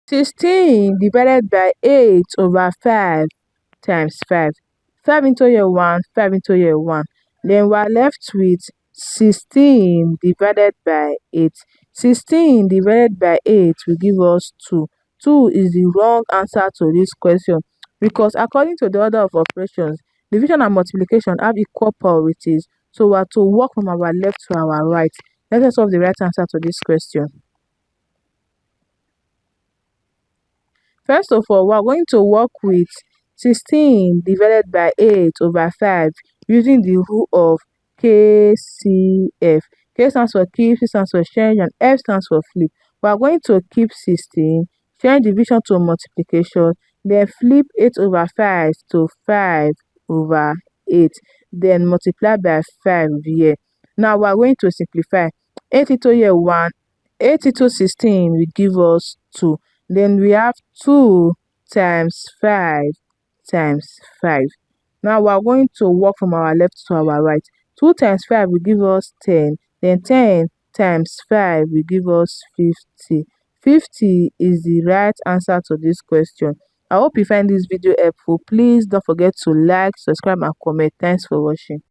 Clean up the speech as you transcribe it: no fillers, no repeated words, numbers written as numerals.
16 divided by 8 over 5 times 5. 5 into here 1, 5 into here 1. Then we are left with 16 divided by 8. 16 divided by 8 will give us 2. 2 is the wrong answer to this question because according to the order of operations, division and multiplication have equal priorities. So we are to work from our left to our right. Let us solve the right answer to this question. First of all, we are going to work with 16 divided by 8 over 5 using the rule of KCF. K stands for keep, C stands for change, and F stands for flip. We are going to keep 16, change division to multiplication, then flip 8 over 5 to 5 over 8, then multiply by 5 here. Now we are going to simplify. 8 into here 1, 8 into 16 will give us 2. Then we have 2 times 5 times 5. Now we are going to work from our left to our right. 2 times 5 will give us 10. Then 10 times 5 will give us 50. 50 is the right answer to this question. I hope you find this video helpful. Please don't forget to like, subscribe, and comment. Thanks for watching.